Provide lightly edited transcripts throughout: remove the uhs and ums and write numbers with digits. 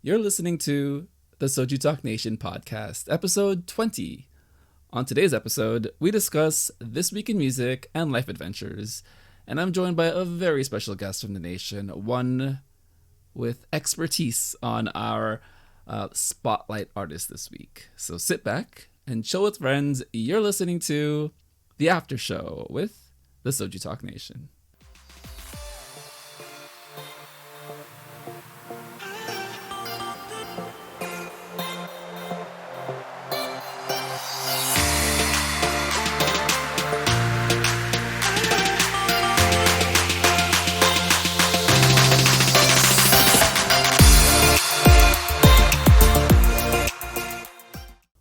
You're listening to the SojuTalk Nation podcast, episode 20. On today's episode, we discuss This Week in Music and Life Adventures, and I'm joined by a very special guest from the nation, one with expertise on our spotlight artist this week. So sit back and chill with friends. You're listening to The After Show with the SojuTalk Nation.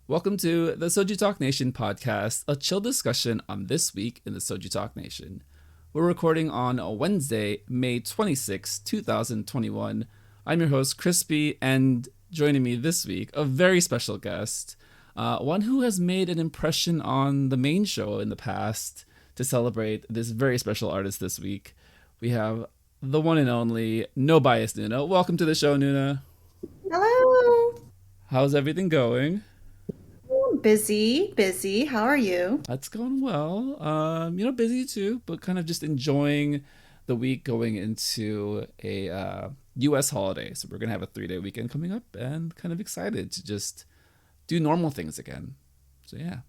Welcome to the SojuTalk Nation podcast, a chill discussion on this week in the SojuTalk Nation. We're recording on Wednesday, May 26, 2021. I'm your host, Crispy, and joining me this week, a very special guest, one who has made an impression on the main show in the past to celebrate this very special artist this week. We have the one and only Bias Noona. Welcome to the show, Noona. Hello. How's everything going? Busy. How are you? That's going well. Busy too, but kind of just enjoying the week going into a U.S. holiday. So we're gonna have a 3-day weekend coming up, and kind of excited to just do normal things again. So yeah,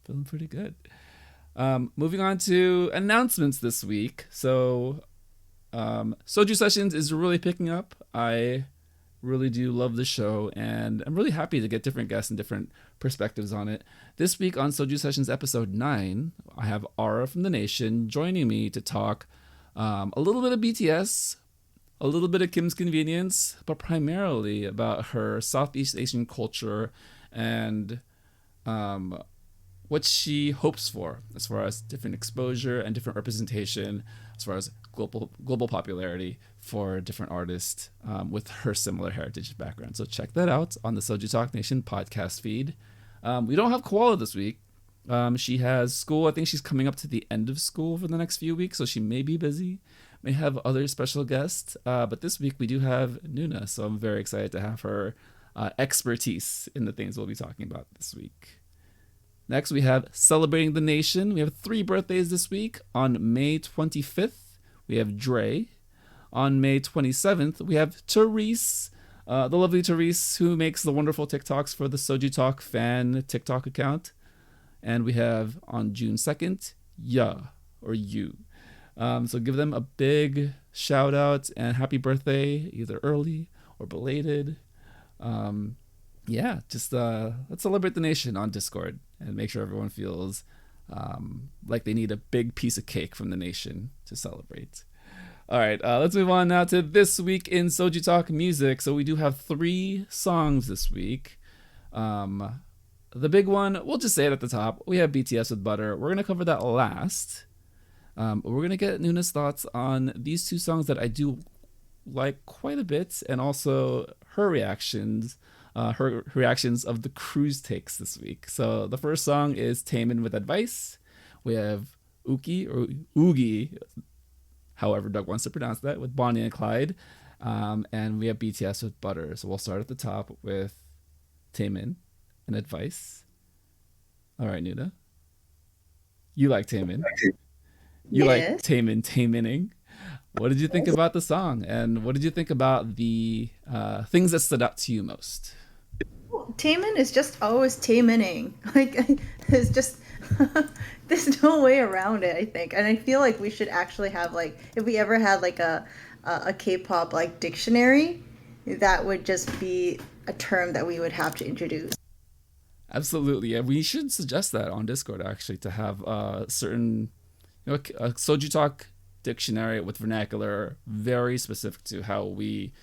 feeling pretty good. Moving on to announcements this week. So Soju Sessions is really picking up. I really do love the show, and I'm really happy to get different guests and different perspectives on it. This week on Soju Sessions episode 9, I have Ara from the Nation joining me to talk a little bit of BTS, a little bit of Kim's Convenience, but primarily about her Southeast Asian culture and what she hopes for as far as different exposure and different representation, as far as global popularity for different artists with her similar heritage background. So check that out on the SojuTalk Nation podcast feed. We don't have Koala this week. She has school. I think she's coming up to the end of school for the next few weeks, so she may be busy, may have other special guests. But this week we do have Noona, so I'm very excited to have her expertise in the things we'll be talking about this week. Next, we have Celebrating the Nation. We have 3 birthdays this week. On May 25th, we have Dre. On May 27th, we have Therese, the lovely Therese, who makes the wonderful TikToks for the SojuTalk fan TikTok account. And we have on June 2nd, you. So give them a big shout out and happy birthday, either early or belated. Let's celebrate the nation on Discord and make sure everyone feels like they need a big piece of cake from the nation to celebrate. All right, let's move on now to This Week in SojuTalk Music. So we do have 3 songs this week. The big one, we'll just say it at the top. We have BTS with Butter. We're going to cover that last. We're going to get Noona's thoughts on these 2 songs that I do like quite a bit, and also her reactions of the cruise takes this week. So the first song is Taemin with Advice. We have Oogie, however Doug wants to pronounce that, with Bonnie and Clyde. And we have BTS with Butter. So we'll start at the top with Taemin and Advice. All right, Noona. You like Taemin. You like Yes. Taemining. What did you think about the song? And what did you think about the things that stood out to you most? Taemin is just always Taemining. Like, it's just, there's no way around it, I think. And I feel like we should actually have, like, if we ever had, like, a K-pop, like, dictionary, that would just be a term that we would have to introduce. Absolutely. Yeah, we should suggest that on Discord, actually, to have a SojuTalk dictionary with vernacular very specific to how we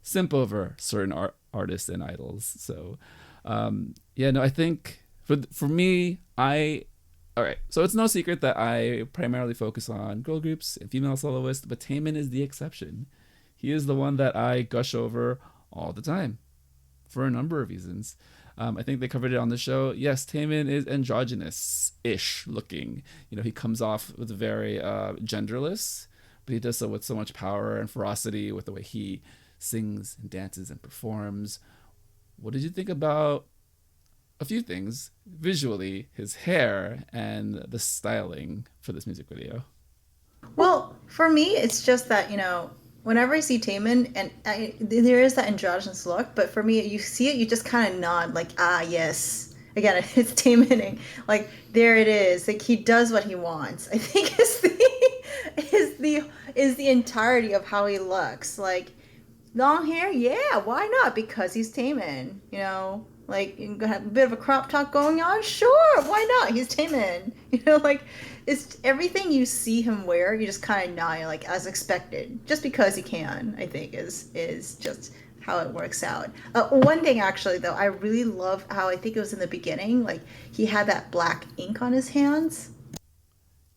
simp over certain artists and idols. So I think for me, all right, so it's no secret that I primarily focus on girl groups and female soloists, but Taemin is the exception. He is the one that I gush over all the time for a number of reasons. I think they covered it on the show. Yes, Taemin is androgynous-ish looking. He comes off with very genderless, but he does so with so much power and ferocity with the way he sings and dances and performs. What did you think about a few things visually, his hair and the styling for this music video? Well, for me, it's just that, whenever I see Taemin, and there is that androgynous look, but for me, you see it, you just kind of nod, like, ah, yes. Again, it's Taemin. Like, there it is. Like, he does what he wants. I think is the entirety of how he looks. Like, long hair, yeah, why not? Because he's Taemin, Like, you have a bit of a crop top going on, sure, why not? He's Taemin, like, it's everything you see him wear, you just kind of nod, like, as expected, just because he can, I think, is just how it works out. One thing, actually, though, I really love how, I think it was in the beginning, like, he had that black ink on his hands.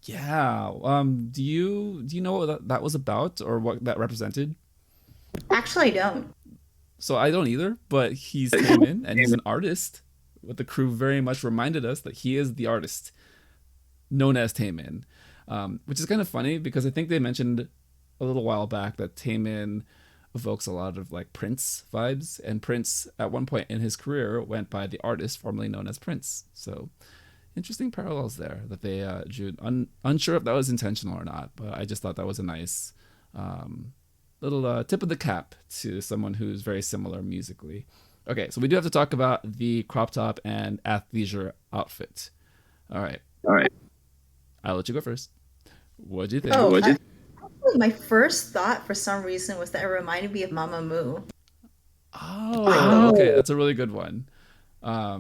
Yeah. Do you know what that was about or what that represented? Actually, I don't. So I don't either, but he's came in and he's an artist. What the crew very much reminded us that he is the artist known as Taemin, which is kind of funny because I think they mentioned a little while back that Taemin evokes a lot of like Prince vibes, and Prince at one point in his career went by the artist formerly known as Prince. So interesting parallels there that they drew. Unsure if that was intentional or not, but I just thought that was a nice little tip of the cap to someone who's very similar musically. Okay, so we do have to talk about the crop top and athleisure outfit. All right. I'll let you go first. What do you think? Actually, my first thought for some reason was that it reminded me of Mamamoo. Oh, okay, that's a really good one. Tell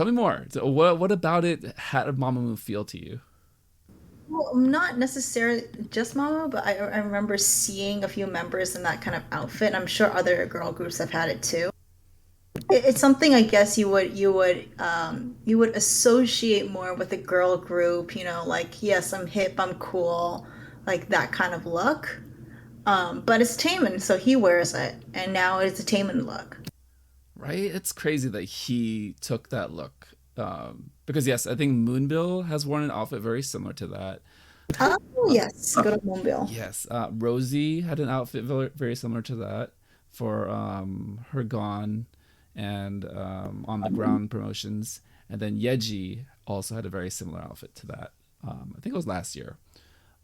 me more. So what about it had a Mamamoo feel to you? Well, not necessarily just Mama, but I remember seeing a few members in that kind of outfit. I'm sure other girl groups have had it too. It's something I guess you would associate more with a girl group. Like, yes, I'm hip, I'm cool, like that kind of look. But it's Taemin, so he wears it, and now it's a Taemin look. Right? It's crazy that he took that look. Because yes, I think Moonbill has worn an outfit very similar to that. Oh yes, good old Moonbill. Yes, Rosie had an outfit very, very similar to that for her Gone and On the Ground promotions, and then Yeji also had a very similar outfit to that. I think it was last year.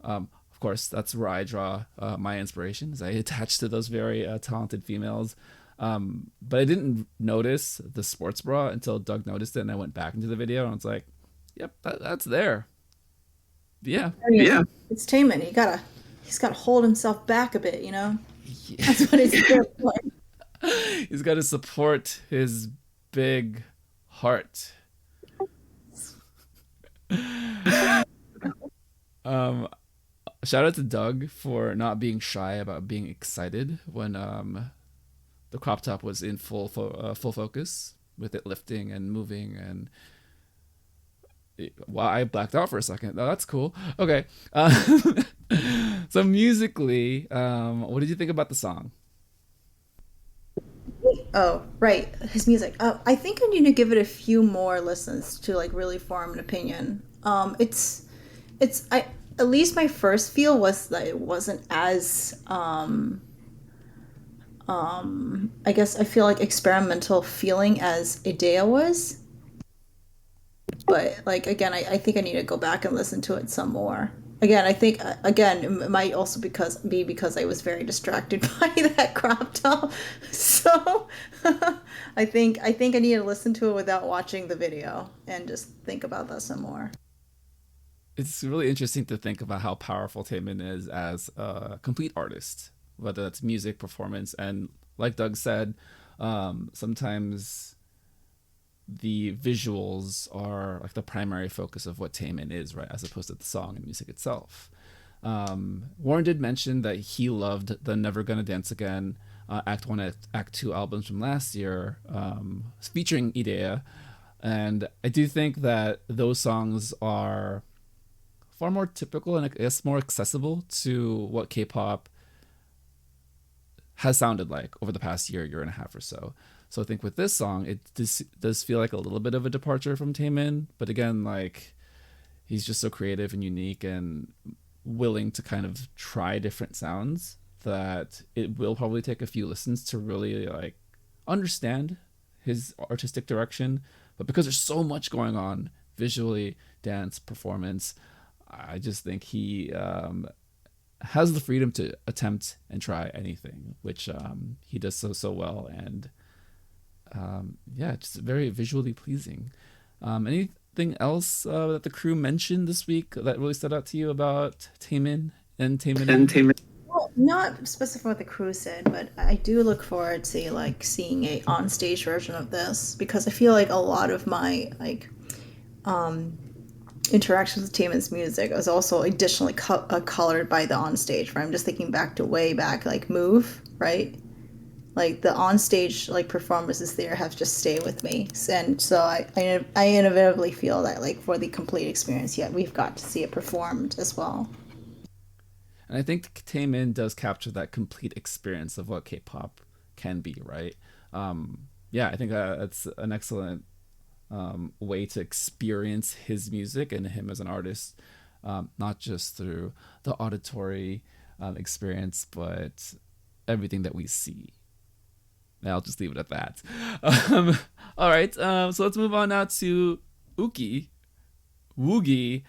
Of course, that's where I draw my inspiration, as I attach to those very talented females. But I didn't notice the sports bra until Doug noticed it, and I went back into the video and I was like, "Yep, that's there." Yeah, yeah. It's Taemin. He's gotta hold himself back a bit. yeah. That's what he's there for. He's got to support his big heart. Shout out to Doug for not being shy about being excited when the crop top was in full focus with it lifting and moving, and well, I blacked out for a second. Oh, that's cool. Okay, so musically, what did you think about the song? Oh, right, his music. I think I need to give it a few more listens to like really form an opinion. It's I at least my first feel was that it wasn't as I guess I feel like experimental feeling as Idea was. But like again, I think I need to go back and listen to it some more. Again, I think again it might also be because I was very distracted by that crop top. So I think I need to listen to it without watching the video and just think about that some more. It's really interesting to think about how powerful Taemin is as a complete artist, whether that's music, performance, and like Doug said, sometimes the visuals are like the primary focus of what Taemin is, right, as opposed to the song and music itself. Warren did mention that he loved the Never Gonna Dance Again Act 1 and Act 2 albums from last year, featuring Idea, and I do think that those songs are far more typical and I guess more accessible to what K-pop has sounded like over the past year and a half or so. So I think with this song, it does feel like a little bit of a departure from Taemin, but again, like he's just so creative and unique and willing to kind of try different sounds that it will probably take a few listens to really like understand his artistic direction, but because there's so much going on visually, dance, performance, I just think he has the freedom to attempt and try anything, which he does so well, and yeah, just very visually pleasing. Anything else that the crew mentioned this week that really stood out to you about Taemin and Taemin? Well, not specific what the crew said, but I do look forward to like seeing a on-stage version of this because I feel like a lot of my like interactions with Taemin's music is also additionally colored by the on-stage. Where I'm just thinking back to way back, like Move, right? Like the on-stage like performances there have just stayed with me, and so I inevitably feel that like for the complete experience, yeah, we've got to see it performed as well. And I think Taemin does capture that complete experience of what K-pop can be, right? Yeah, I think that's an excellent way to experience his music and him as an artist, not just through the auditory experience, but everything that we see. And I'll just leave it at that. All right, so let's move on now to Uki, Woogie.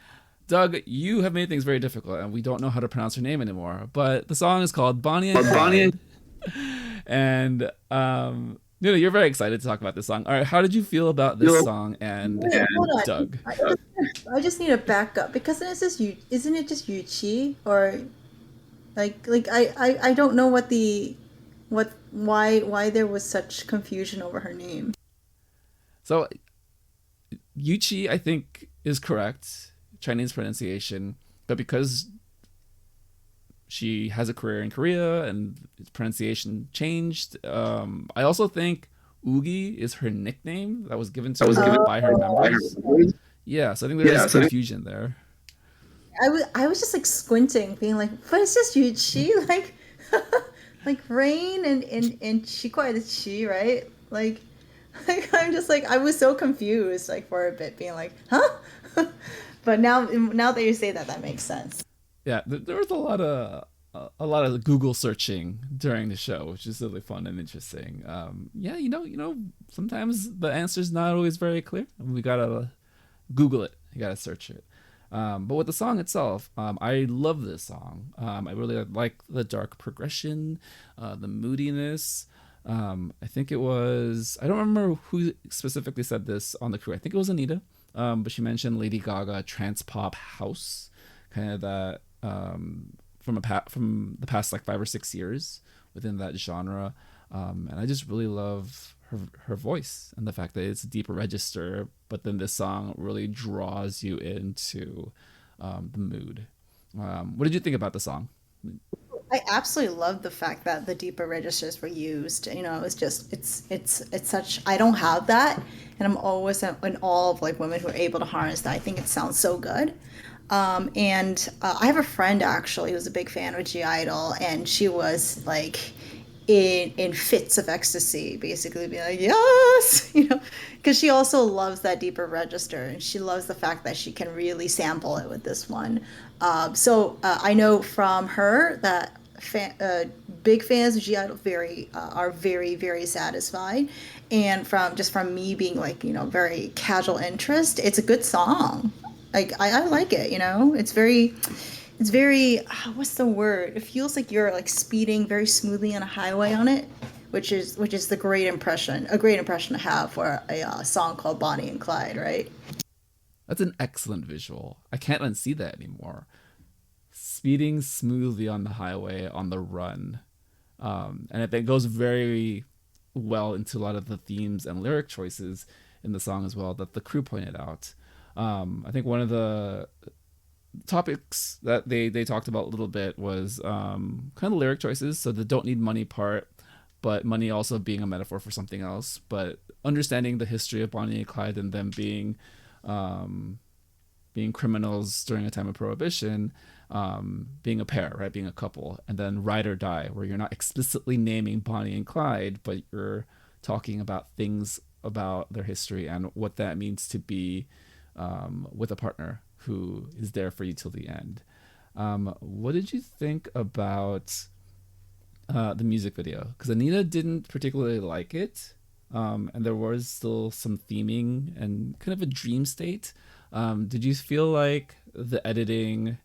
Doug, you have made things very difficult, and we don't know how to pronounce her name anymore. But the song is called Bonnie and Clyde. And you're very excited to talk about this song. All right, how did you feel about this song? And Hold on. Doug, I just need a backup because isn't it just Yuchi or like I don't know why there was such confusion over her name. So Yuchi, I think, is correct, Chinese pronunciation, but because she has a career in Korea and its pronunciation changed, I also think Oogie is her nickname that was given to her by her members. Yeah, so I think there's confusion there. I was just like squinting, being like, but it's just Yuchi, like like rain and Chi the Chi, right? Like I'm just like I was so confused like for a bit, being like, huh? But now that you say that makes sense. Yeah, there was a lot of Google searching during the show, which is really fun and interesting. Yeah, sometimes the answer's not always very clear, and we gotta Google it. You gotta search it. But with the song itself, I love this song. I really like the dark progression, the moodiness. I think it was, I don't remember who specifically said this on the crew. I think it was Anita, but she mentioned Lady Gaga trance pop house, kind of that from the past like 5 or 6 years within that genre. And I just really love her voice and the fact that it's a deeper register, but then this song really draws you into the mood. What did you think about the song? I absolutely love the fact that the deeper registers were used. It's just it's such I don't have that, and I'm always in awe of like women who are able to harness that. I think it sounds so good. And I have a friend actually who's a big fan of G Idol, and she was like in fits of ecstasy, basically being like, yes, because she also loves that deeper register, and she loves the fact that she can really sample it with this one. So I know from her that big fans of G Idol are very, very satisfied, and from me being like very casual interest, it's a good song. Like I like it. It's very what's the word? It feels like you're like speeding very smoothly on a highway on it, which is a great impression to have for a song called Bonnie and Clyde, right? That's an excellent visual. I can't unsee that anymore. Speeding smoothly on the highway on the run, and it goes very well into a lot of the themes and lyric choices in the song as well that the crew pointed out. I think one of the topics that they talked about a little bit was kind of lyric choices. So the don't need money part, but money also being a metaphor for something else. But understanding the history of Bonnie and Clyde and them being criminals during a time of prohibition, being a pair, right? Being a couple, and then ride or die, where you're not explicitly naming Bonnie and Clyde, but you're talking about things about their history and what that means to be with a partner who is there for you till the end. What did you think about the music video, because Anita didn't particularly like it, and there was still some theming and kind of a dream state. Did you feel like the editing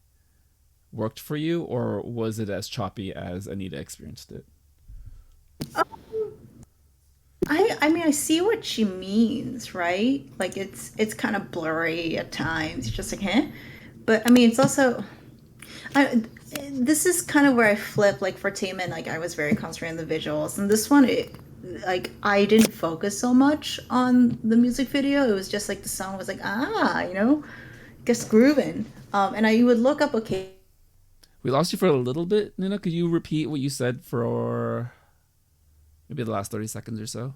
worked for you, or was it as choppy as Anita experienced it? I mean, I see what she means, right? Like it's kind of blurry at times. It's just like, huh? But I mean, it's also I, this is kind of where I flip. Like for Taemin, like I was very concentrated on the visuals, and this one, like I didn't focus so much on the music video. It was just like the song was like just grooving. And I would look up, okay. We lost you for a little bit, Nina. Could you repeat what you said for maybe the last 30 seconds or so?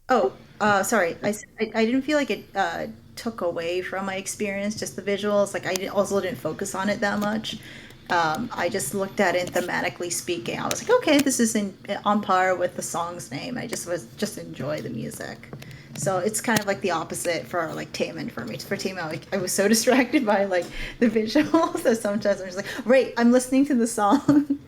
Oh, sorry. I didn't feel like it took away from my experience, just the visuals. Like also didn't focus on it that much. I just looked at it thematically speaking. I was like, okay, this is on par with the song's name. I just enjoy the music. So it's kind of like the opposite for like Taemin for me. For Taemin, like, I was so distracted by like the visuals that sometimes I'm just like, right, I'm listening to the song.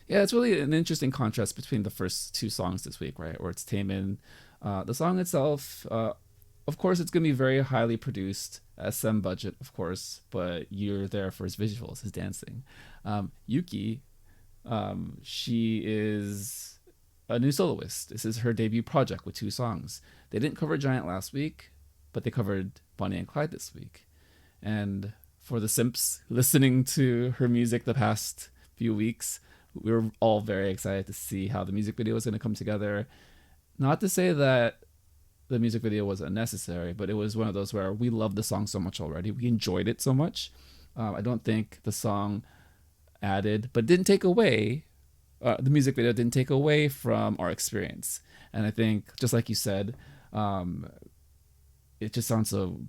Yeah, it's really an interesting contrast between the first two songs this week, right? Where it's Taemin. The song itself, of course, it's going to be very highly produced, SM budget, of course, but you're there for his visuals, his dancing. Yuki, she is a new soloist. This is her debut project with two songs. They didn't cover Giant last week, but they covered Bonnie and Clyde this week. And for the simps listening to her music the past few weeks, we were all very excited to see how the music video was going to come together. Not to say that the music video was unnecessary, but it was one of those where we loved the song so much already. We enjoyed it so much. I don't think the song added, but didn't take away. The music video didn't take away from our experience. And I think, just like you said, it just sounds so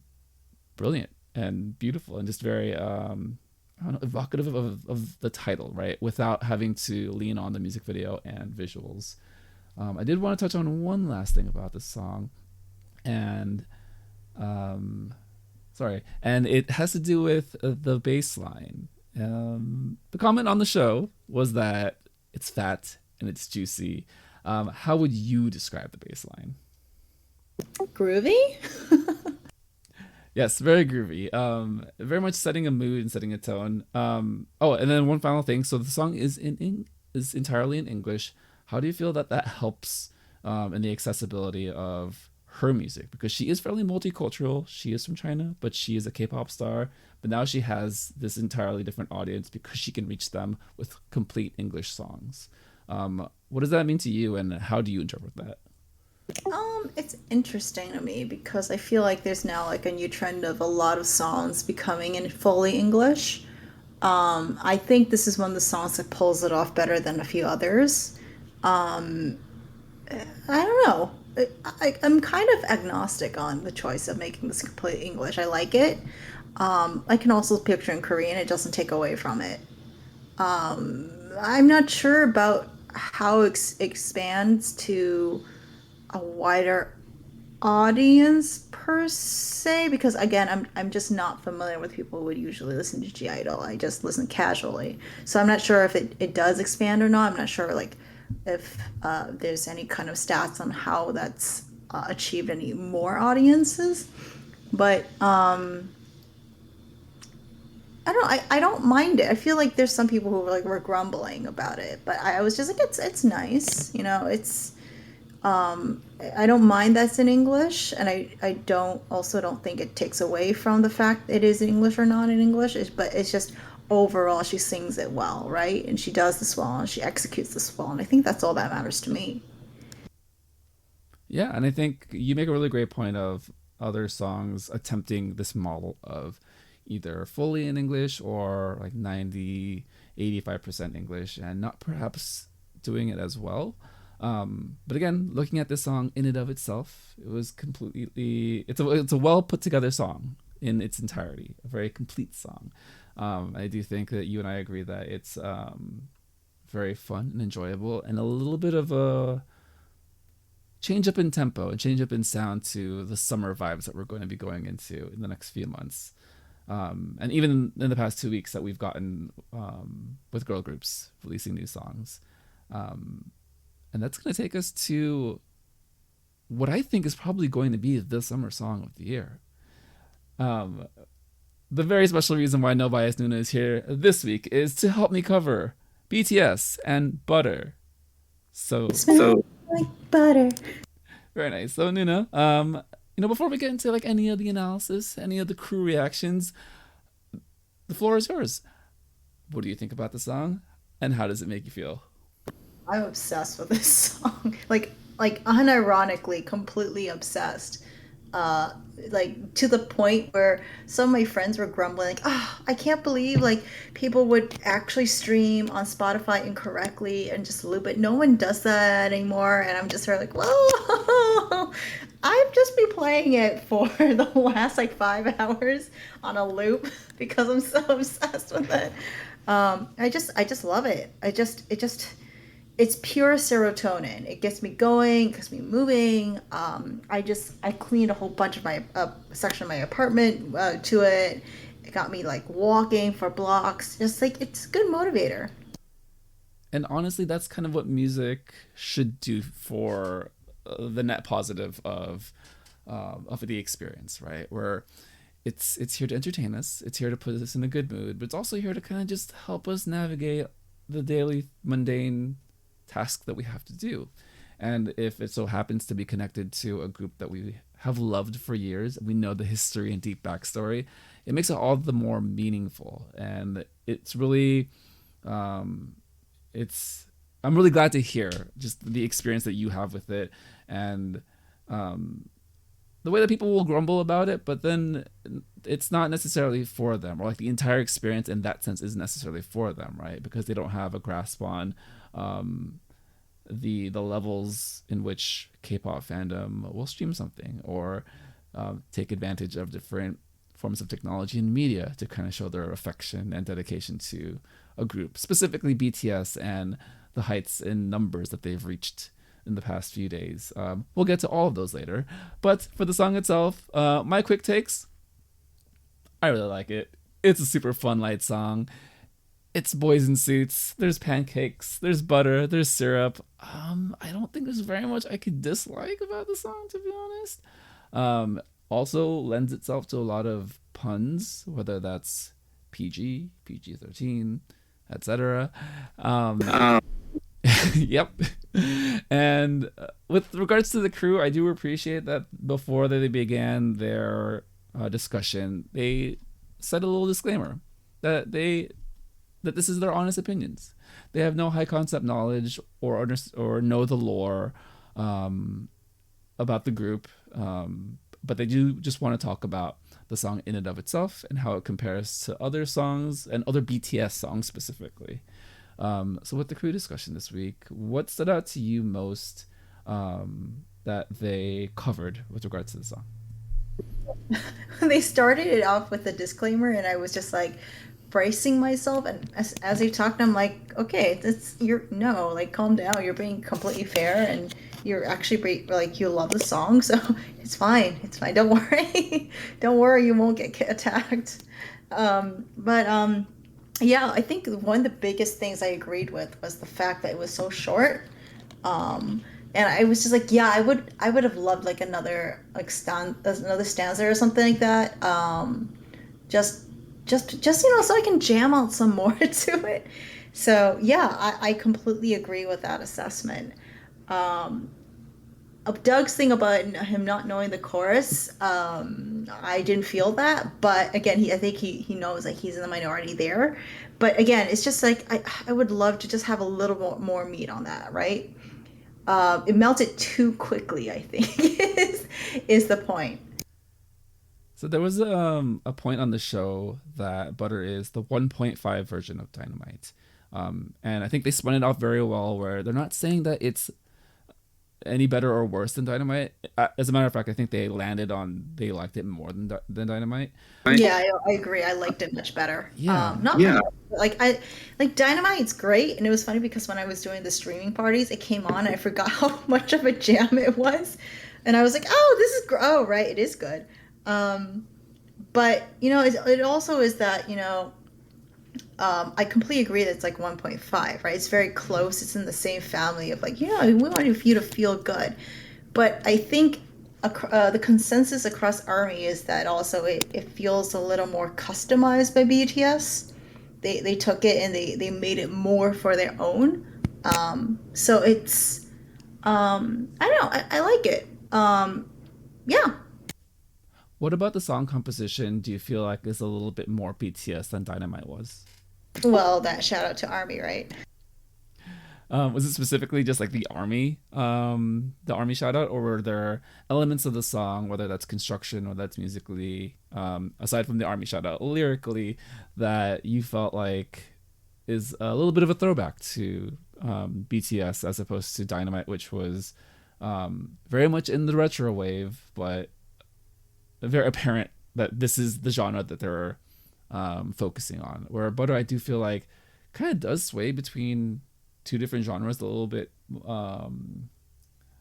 brilliant and beautiful and just very I don't know, evocative of the title, right? Without having to lean on the music video and visuals. I did want to touch on one last thing about this song, and and it has to do with the bass line. The comment on the show was that it's fat and it's juicy. How would you describe the bass line? Groovy? Yes, very groovy. Very much setting a mood and setting a tone. And then one final thing. So the song is is entirely in English. How do you feel that that helps in the accessibility of her music? Because she is fairly multicultural. She is from China, but she is a K-pop star. But now she has this entirely different audience because she can reach them with complete English songs. What does that mean to you, and how do you interpret that? It's interesting to me because I feel like there's now like a new trend of a lot of songs becoming in fully English. I think this is one of the songs that pulls it off better than a few others. Um, I don't know. I'm kind of agnostic on the choice of making this complete English. I like it. I can also picture in Korean. It doesn't take away from it. I'm not sure about how it expands to a wider audience per se because again I'm just not familiar with people who would usually listen to G Idol. I just listen casually, so I'm not sure if it does expand or not. I'm not sure like if there's any kind of stats on how that's achieved any more audiences, but I don't know, I don't mind it. I feel like there's some people who were grumbling about it, but I was just like it's nice, it's I don't mind that's in English, and I don't think it takes away from the fact it is in English or not in English. But it's just overall she sings it well, right? And she does this well, and she executes this well, and I think that's all that matters to me. Yeah, and I think you make a really great point of other songs attempting this model of either fully in English or like 90, 85% English and not perhaps doing it as well. But again, looking at this song in and of itself, it was completely, it's a well put together song in its entirety, a very complete song. I do think that you and I agree that it's very fun and enjoyable and a little bit of a change up in tempo and change up in sound to the summer vibes that we're going to be going into in the next few months. And even in the past 2 weeks that we've gotten with girl groups releasing new songs. And that's going to take us to what I think is probably going to be the summer song of the year. The very special reason why No Bias Noona is here this week is to help me cover BTS and Butter. So like butter. Very nice. So Noona, before we get into like any of the analysis, any of the crew reactions, the floor is yours. What do you think about the song, and how does it make you feel? I'm obsessed with this song. Like unironically, completely obsessed. Like to the point where some of my friends were grumbling, like, "Oh, I can't believe like people would actually stream on Spotify incorrectly and just loop it. No one does that anymore." And I'm just sort of like, "Whoa!" I've just been playing it for the last like 5 hours on a loop because I'm so obsessed with it. I just love it. It's pure serotonin. It gets me going, gets me moving. I cleaned a whole bunch of my section of my apartment to it. It got me like walking for blocks. Just like it's a good motivator. And honestly, that's kind of what music should do for the net positive of the experience, right? Where it's here to entertain us, it's here to put us in a good mood, but it's also here to kind of just help us navigate the daily mundane task that we have to do. And if it so happens to be connected to a group that we have loved for years, we know the history and deep backstory, it makes it all the more meaningful. And it's really I'm really glad to hear just the experience that you have with it, and the way that people will grumble about it, but then it's not necessarily for them, or like the entire experience in that sense isn't necessarily for them, right? Because they don't have a grasp on the levels in which K-pop fandom will stream something, or take advantage of different forms of technology and media to kind of show their affection and dedication to a group, specifically BTS and the heights in numbers that they've reached in the past few days. We'll get to all of those later. But for the song itself, my quick takes, I really like it. It's a super fun, light song. It's boys in suits. There's pancakes. There's butter. There's syrup. I don't think there's very much I could dislike about the song, to be honest. Also lends itself to a lot of puns, whether that's PG, PG-13, etc. Yep. And with regards to the crew, I do appreciate that before they began their discussion, they said a little disclaimer that this is their honest opinions. They have no high concept knowledge or know the lore about the group, but they do just want to talk about the song in and of itself and how it compares to other songs and other BTS songs specifically. So with the crew discussion this week, what stood out to you most that they covered with regards to the song? They started it off with a disclaimer, and I was just like bracing myself. And as they talked, I'm like, okay, calm down. You're being completely fair, and you're actually like you love the song, so it's fine. It's fine. Don't worry. Don't worry. You won't get attacked. Yeah, I think one of the biggest things I agreed with was the fact that it was so short. And I was just like, yeah, I would have loved like another another stanza or something like that. Just so I can jam out some more to it. So yeah, I completely agree with that assessment. Doug's thing about him not knowing the chorus, I didn't feel that, but again, I think he knows like he's in the minority there. But again, it's just like I would love to just have a little more meat on that, right? It melted too quickly, I think, is the point. So there was a point on the show that Butter is the 1.5 version of Dynamite. And I think they spun it off very well, where they're not saying that it's any better or worse than Dynamite. As a matter of fact, I think they landed on they liked it more than Dynamite. Yeah, I agree. I liked it much better. Yeah, like Dynamite's great, and it was funny because when I was doing the streaming parties, it came on, and I forgot how much of a jam it was, and I was like, oh, right, it is good. But it also is that I completely agree that it's like 1.5, right? It's very close. It's in the same family of like, yeah, we want you to feel good. But I think the consensus across ARMY is that also it feels a little more customized by BTS. They took it and they made it more for their own. So it's, I don't know, I like it. Yeah. What about the song composition do you feel like is a little bit more BTS than Dynamite was? Well, that shout out to ARMY, right? Was it specifically just like the army shout out, or were there elements of the song, whether that's construction or that's musically, aside from the army shout out, lyrically, that you felt like is a little bit of a throwback to BTS as opposed to Dynamite, which was very much in the retro wave, but very apparent that this is the genre that they're focusing on. Where Butter, I do feel like kind of does sway between two different genres a little bit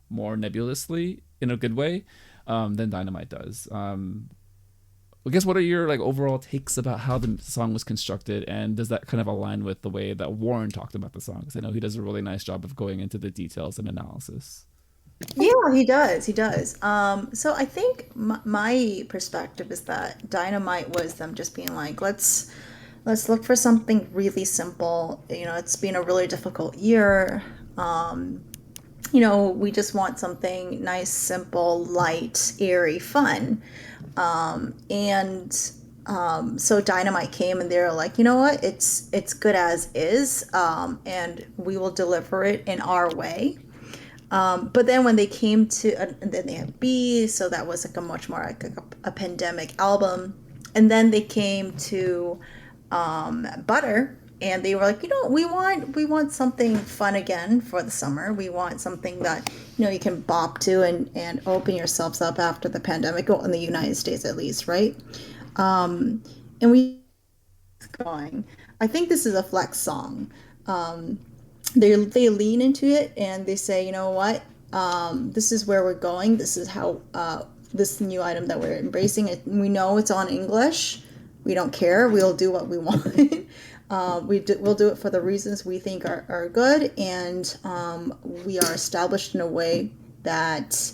more nebulously in a good way than Dynamite does. I guess what are your like overall takes about how the song was constructed, and does that kind of align with the way that Warren talked about the song? Because I know he does a really nice job of going into the details and analysis. Yeah, he does. He does. So I think my perspective is that Dynamite was them just being like, let's look for something really simple. You know, it's been a really difficult year. You know, we just want something nice, simple, light, airy, fun. And so Dynamite came and they're like, you know what? It's good as is, and we will deliver it in our way. But then when they came to, and then they had B, so that was like a much more like a pandemic album. And then they came to Butter, and they were like, you know, we want something fun again for the summer. We want something that you can bop to and open yourselves up after the pandemic, well, in the United States at least, right? And we going. I think this is a flex song. They lean into it and they say, you know what, this is where we're going. This is how this new item that we're embracing. It. We know it's on English. We don't care. We'll do what we want. We'll do it for the reasons we think are good, and we are established in a way that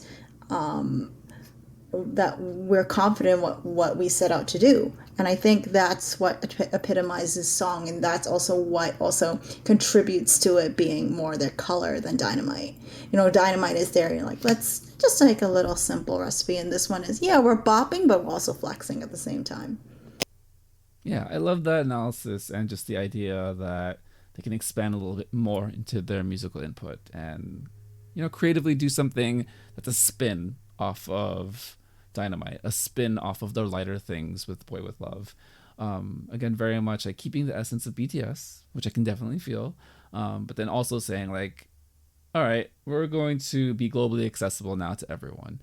that we're confident what we set out to do. And I think that's what epitomizes song, and that's also what also contributes to it being more their color than Dynamite. Dynamite is there, you're like, let's just take a little simple recipe, and this one is, yeah, we're bopping, but we're also flexing at the same time. Yeah, I love that analysis and just the idea that they can expand a little bit more into their musical input and creatively do something that's a spin off of Dynamite, a spin off of their lighter things with Boy With Love. Again, very much like keeping the essence of BTS, which I can definitely feel, but then also saying like, all right, we're going to be globally accessible now to everyone.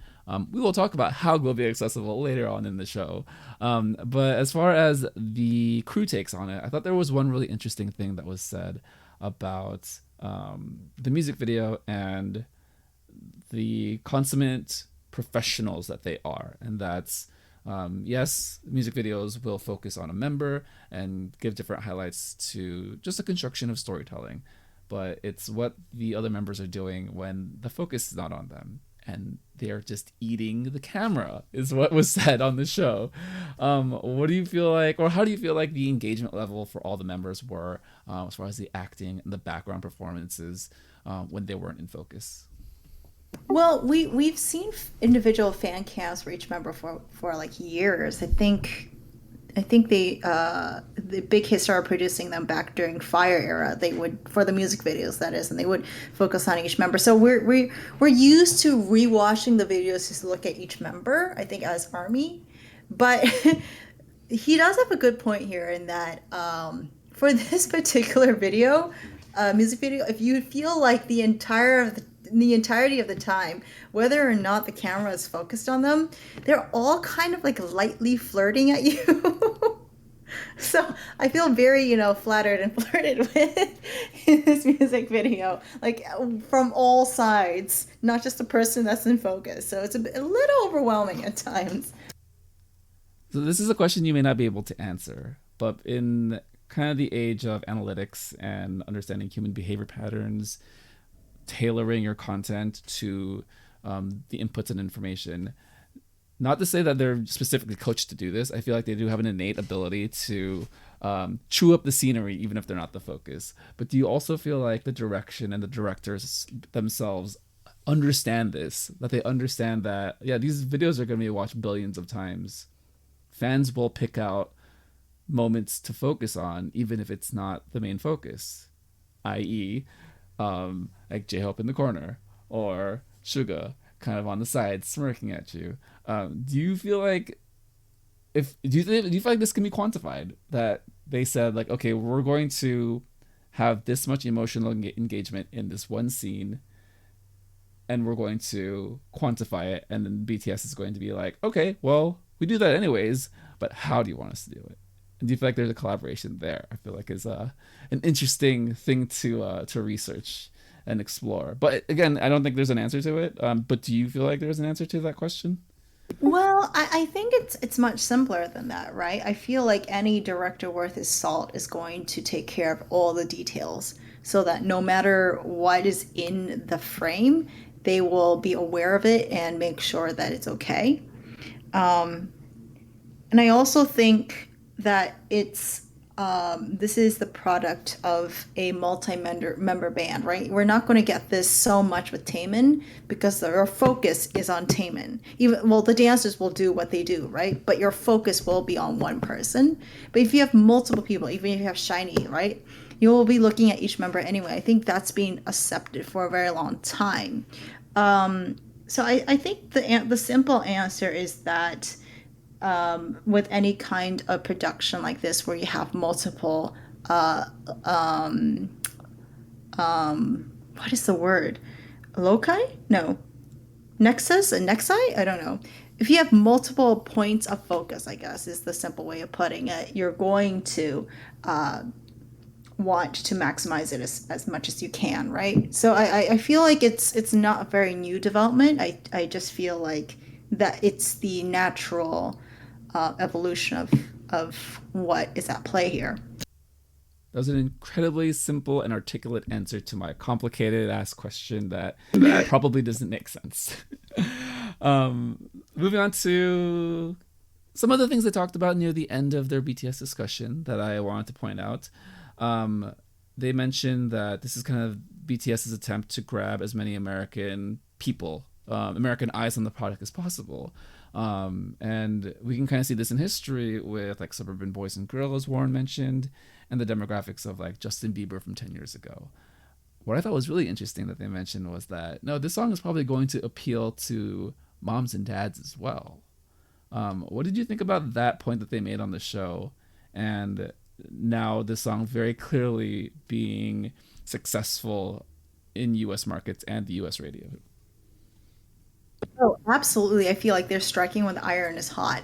We will talk about how globally accessible later on in the show. But as far as the crew takes on it, I thought there was one really interesting thing that was said about the music video and the consummate professionals that they are. And that's, yes, music videos will focus on a member and give different highlights to just the construction of storytelling. But it's what the other members are doing when the focus is not on them and they're just eating the camera, is what was said on the show. What do you feel like, or how do you feel like the engagement level for all the members were, as far as the acting and the background performances, when they weren't in focus? Well, we've seen individual fan cams for each member for like years. I think the big hit started producing them back during Fire era. They would, for the music videos, that is, and they would focus on each member. So we're used to rewatching the videos just to look at each member, I think, as ARMY. But he does have a good point here in that, for this particular video, music video, if you feel like the entirety of the time, whether or not the camera is focused on them, they're all kind of like lightly flirting at you. So I feel very, flattered and flirted with in this music video, like from all sides, not just the person that's in focus. So it's a little overwhelming at times. So this is a question you may not be able to answer, but in kind of the age of analytics and understanding human behavior patterns, tailoring your content to the inputs and information. Not to say that they're specifically coached to do this. I feel like they do have an innate ability to chew up the scenery, even if they're not the focus. But do you also feel like the direction and the directors themselves understand this? That they understand that, yeah, these videos are going to be watched billions of times. Fans will pick out moments to focus on, even if it's not the main focus, i.e., like J-Hope in the corner or Suga kind of on the side smirking at you. Do you feel like do you feel like this can be quantified? That they said like, okay, we're going to have this much emotional engagement in this one scene, and we're going to quantify it, and then BTS is going to be like, okay, well, we do that anyways, but how do you want us to do it? And do you feel like there's a collaboration there? I feel like is an interesting thing to research and explore. But again, I don't think there's an answer to it. But do you feel like there's an answer to that question? Well, I think it's much simpler than that, right? I feel like any director worth his salt is going to take care of all the details so that no matter what is in the frame, they will be aware of it and make sure that it's okay. Um, and I also think that this is the product of a multi-member band, right? We're not going to get this so much with Taemin because our focus is on Taemin. Even well, the dancers will do what they do, right? But your focus will be on one person. But if you have multiple people, even if you have Shiny, right? You will be looking at each member anyway. I think that's been accepted for a very long time. So I think the simple answer is that with any kind of production like this where you have multiple uh, um, what is the word, loci, no, nexus and nexi, I don't know, if you have multiple points of focus, I guess is the simple way of putting it, you're going to want to maximize it as much as you can, right? So I feel like it's not a very new development. I just feel like that it's the natural evolution of what is at play here. That was an incredibly simple and articulate answer to my complicated ass question that probably doesn't make sense. Moving on to some of the things they talked about near the end of their BTS discussion that I wanted to point out. They mentioned that this is kind of BTS's attempt to grab as many American people, American eyes on the product as possible. And we can kind of see this in history with like suburban boys and girls, Warren mentioned, and the demographics of like Justin Bieber from 10 years ago. What I thought was really interesting that they mentioned was that, no, this song is probably going to appeal to moms and dads as well. What did you think about that point that they made on the show? And now this song very clearly being successful in US markets and the US radio. Oh, absolutely. I feel like they're striking when the iron is hot.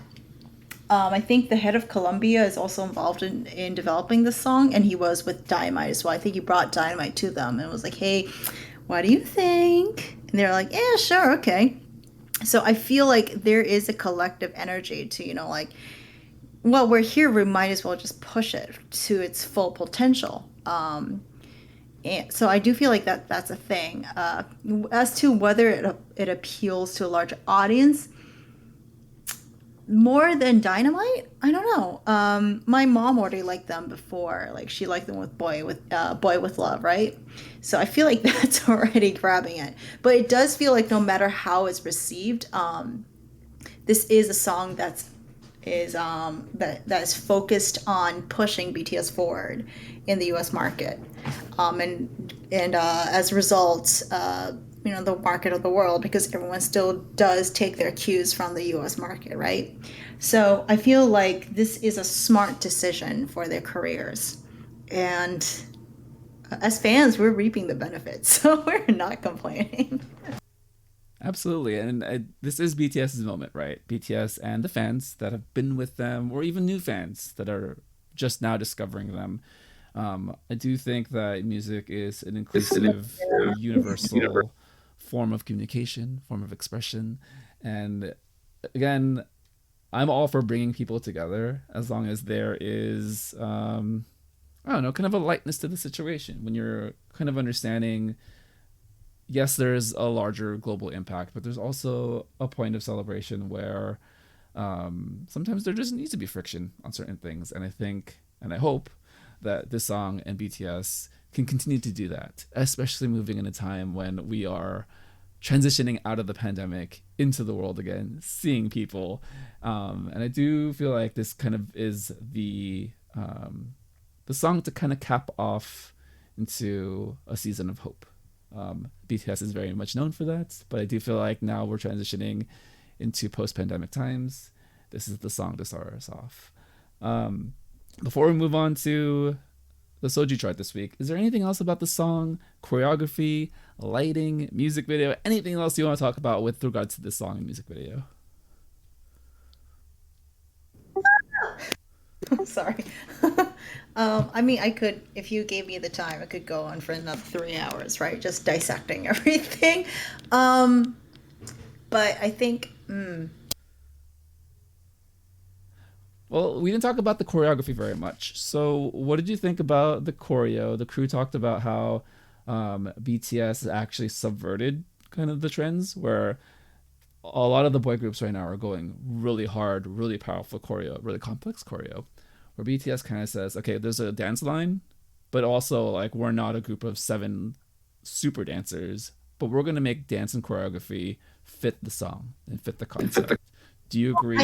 I think the head of Columbia is also involved in developing this song, and he was with Dynamite as well. I think he brought Dynamite to them and was like, hey, what do you think? And they're like, yeah, sure, okay. So I feel like there is a collective energy to, like, well, we're here, we might as well just push it to its full potential. And so I do feel like that's a thing. As to whether it appeals to a larger audience, more than Dynamite, I don't know. My mom already liked them before. Like she liked them with Boy with Love, right? So I feel like that's already grabbing it. But it does feel like no matter how it's received, this is a song that is focused on pushing BTS forward in the U.S. market, and as a result, the market of the world, because everyone still does take their cues from the U.S. market, right? So I feel like this is a smart decision for their careers, and as fans, we're reaping the benefits, so we're not complaining. Absolutely. And this is BTS's moment, right? BTS and the fans that have been with them, or even new fans that are just now discovering them. I do think that music is an inclusive, universal form of communication, form of expression. And again, I'm all for bringing people together as long as there is I don't know, kind of a lightness to the situation when you're kind of understanding. Yes, there's a larger global impact, but there's also a point of celebration where sometimes there just needs to be friction on certain things. And I think, and I hope that this song and BTS can continue to do that, especially moving in a time when we are transitioning out of the pandemic into the world again, seeing people. And I do feel like this kind of is the song to kind of cap off into a season of hope. BTS is very much known for that, but I do feel like now we're transitioning into post-pandemic times. This is the song to start us off. Before we move on to the Soju chart this week, is there anything else about the song, choreography, lighting, music video, anything else you want to talk about with regards to this song and music video? Sorry. I mean, I could, if you gave me the time, I could go on for another 3 hours, right? Just dissecting everything. But I think, Well, we didn't talk about the choreography very much. So, what did you think about the choreo? The crew talked about how BTS actually subverted kind of the trends, where a lot of the boy groups right now are going really hard, really powerful choreo, really complex choreo, where BTS kind of says, okay, there's a dance line, but also like we're not a group of 7 super dancers, but we're going to make dance and choreography fit the song and fit the concept. Do you agree?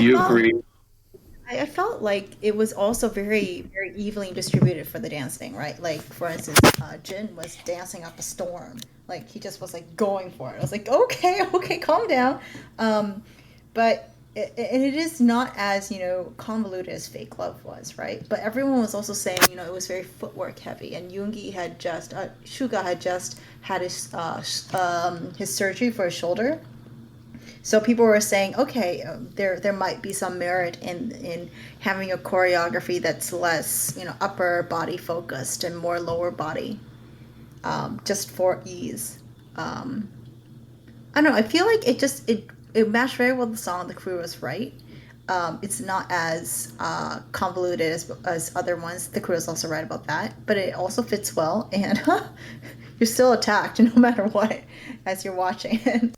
I felt I felt like it was also very, very evenly distributed for the dancing, right? Like, for instance, Jin was dancing up a storm. Like, he just was like going for it. I was like, okay, okay, calm down. But and it is not as, convoluted as Fake Love was, right? But everyone was also saying, it was very footwork heavy. And Suga had just had his surgery for his shoulder. So people were saying, okay, there might be some merit in having a choreography that's less, upper body focused and more lower body, just for ease. I don't know. I feel like it matched very well with the song. The crew was right. It's not as convoluted as other ones. The crew is also right about that, but it also fits well, and you're still attacked no matter what as you're watching it.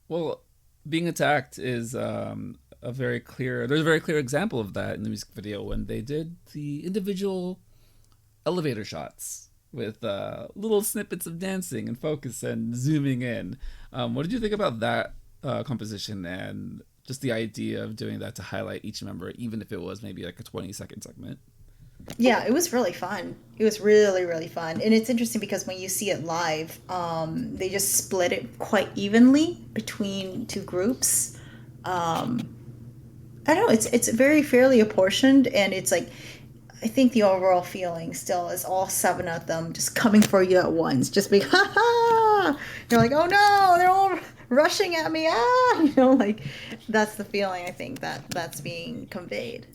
Well, being attacked is there's a very clear example of that in the music video when they did the individual elevator shots with little snippets of dancing and focus and zooming in. What did you think about that composition and just the idea of doing that to highlight each member, even if it was maybe like a 20-second segment? Yeah, it was really fun. It was really, really fun. And it's interesting because when you see it live, they just split it quite evenly between two groups. I don't know, it's very fairly apportioned, and it's like I think the overall feeling still is all 7 of them just coming for you at once. Just being ha ha. You're like, oh no, they're all rushing at me. Ah, like that's the feeling I think that's being conveyed.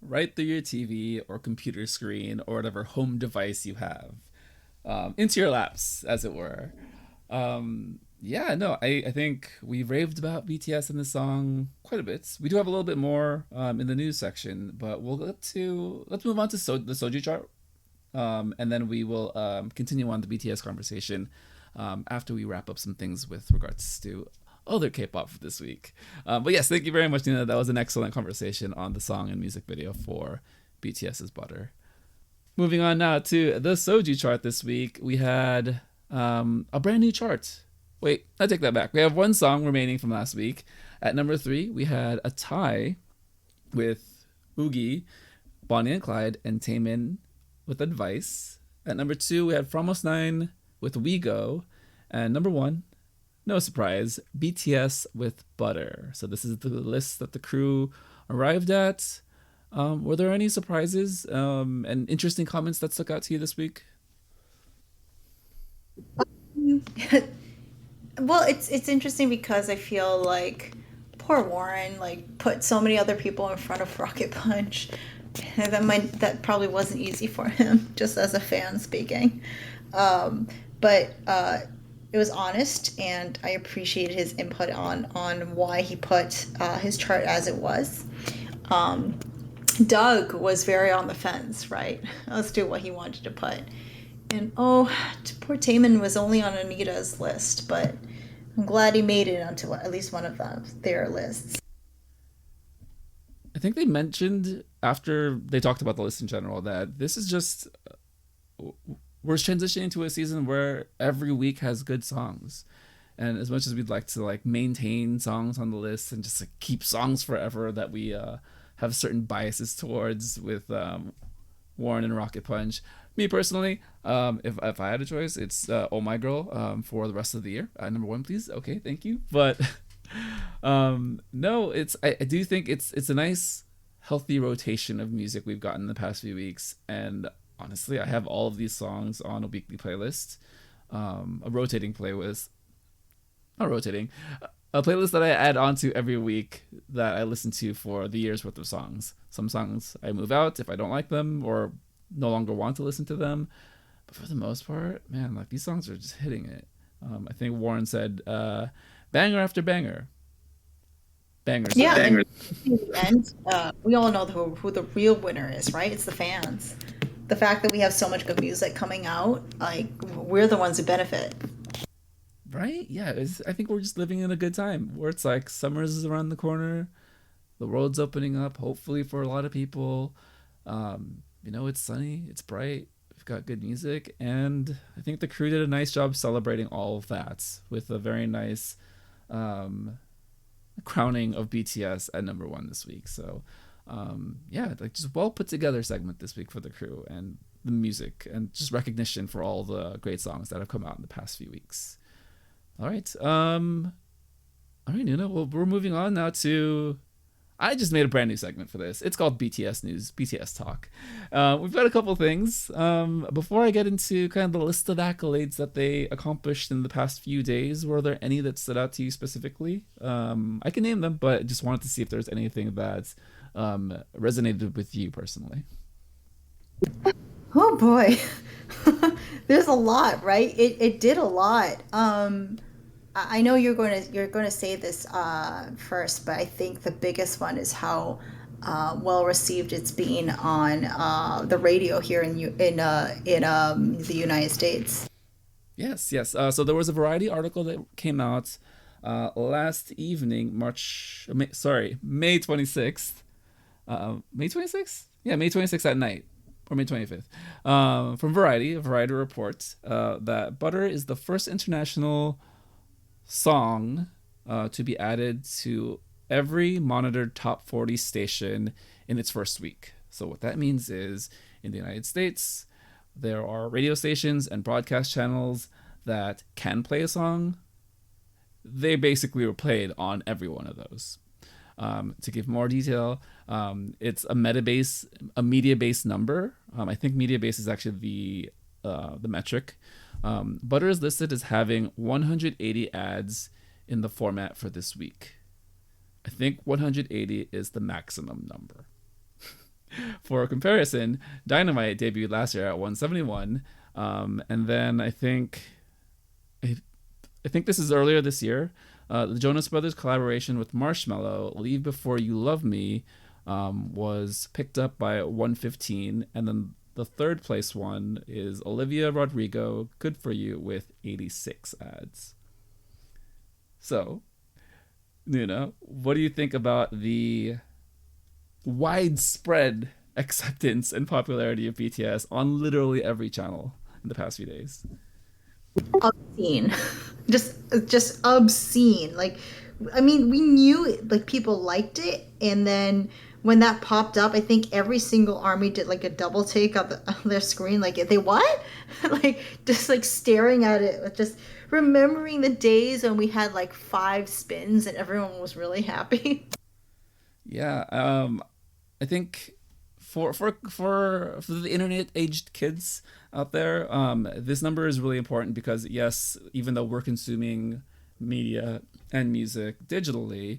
Right through your TV or computer screen or whatever home device you have, into your laps, as it were. Yeah, no, I think we raved about BTS in this song quite a bit. We do have a little bit more in the news section, but let's move on to the Soju chart, and then we will continue on the BTS conversation after we wrap up some things with regards to other K-pop for this week. But yes, thank you very much, Nina. That was an excellent conversation on the song and music video for BTS's Butter. Moving on now to the Soju chart this week, we had a brand new chart. Wait, I take that back. We have one song remaining from last week. At number 3, we had a tie with Oogie, Bonnie and Clyde, and Taemin with Advice. At number 2, we had Fromos 9 with We Go. And number 1, no surprise, BTS with Butter. So this is the list that the crew arrived at. Were there any surprises and interesting comments that stuck out to you this week? Well, it's interesting because I feel like poor Warren like put so many other people in front of Rocket Punch. And that probably wasn't easy for him, just as a fan speaking. But it was honest, and I appreciated his input on why he put his chart as it was. Doug was very on the fence, right? Let's do what he wanted to put. And oh, poor Taman was only on Anita's list, but I'm glad he made it onto at least one of their lists. I think they mentioned after they talked about the list in general that this is just we're transitioning to a season where every week has good songs. And as much as we'd like to like maintain songs on the list and just like keep songs forever that we have certain biases towards with Warren and Rocket Punch, me personally, if I had a choice, it's Oh My Girl for the rest of the year. Number one, please. Okay, thank you. But no, I do think it's a nice healthy rotation of music we've gotten the past few weeks. And honestly, I have all of these songs on a weekly playlist, a rotating playlist. Not rotating, a playlist that I add onto every week that I listen to for the year's worth of songs. Some songs I move out if I don't like them or no longer want to listen to them. But for the most part, man, like these songs are just hitting it. I think Warren said, banger after banger. Bangers. Yeah, bangers. In the end, we all know who the real winner is, right? It's the fans. The fact that we have so much good music coming out, like, we're the ones who benefit. Right? Yeah, I think we're just living in a good time where it's like summer's around the corner, the world's opening up, hopefully for a lot of people. It's sunny, it's bright, we've got good music, and I think the crew did a nice job celebrating all of that with a very nice crowning of BTS at number one this week. So, like just well put together segment this week for the crew and the music and just recognition for all the great songs that have come out in the past few weeks. All right, Noona. Well, we're moving on now to. I just made a brand new segment for this. It's called BTS News, BTS Talk. We've got a couple things. Before I get into kind of the list of accolades that they accomplished in the past few days, were there any that stood out to you specifically? I can name them, but just wanted to see if there's anything that resonated with you personally. Oh boy, there's a lot, right? It did a lot. I know you're going to say this first, but I think the biggest one is how well received it's been on the radio here in the United States. Yes. So there was a Variety article that came out last evening, May 26th. May 26th? Yeah, May 26th at night. Or May 25th. From Variety, a Variety report that Butter is the first international song to be added to every monitored top 40 station in its first week. So what that means is in the United States, there are radio stations and broadcast channels that can play a song. They basically were played on every one of those. To give more detail, it's a media-based number. I think media-based is actually the metric. Butter is listed as having 180 ads in the format for this week. I think 180 is the maximum number. For comparison, Dynamite debuted last year at 171, and then I think this is earlier this year. The Jonas Brothers collaboration with Marshmello, Leave Before You Love Me, was picked up by 115, and then the third place one is Olivia Rodrigo, Good For You, with 86 ads. So, Noona, what do you think about the widespread acceptance and popularity of BTS on literally every channel in the past few days? Obscene. just obscene. Like, I mean, we knew like people liked it, and then when that popped up, I think every single army did like a double take of their screen. Like, they what? Like, just like staring at it, just remembering the days when we had like 5 spins and everyone was really happy. Yeah, I think for the internet aged kids out there, this number is really important because yes, even though we're consuming media and music digitally,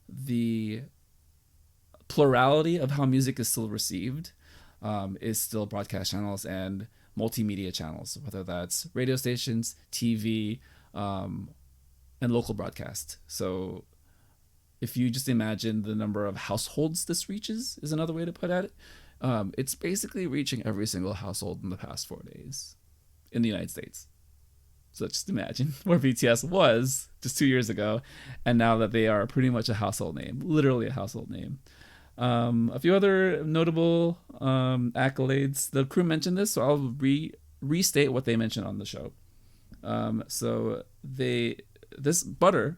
the plurality of how music is still received is still broadcast channels and multimedia channels, whether that's radio stations, TV, and local broadcast. So if you just imagine the number of households this reaches, is another way to put it. It's basically reaching every single household in the past 4 days in the United States. So just imagine where BTS was just 2 years ago, and now that they are pretty much a household name, literally a household name. A few other notable accolades. The crew mentioned this, so I'll restate what they mentioned on the show. This Butter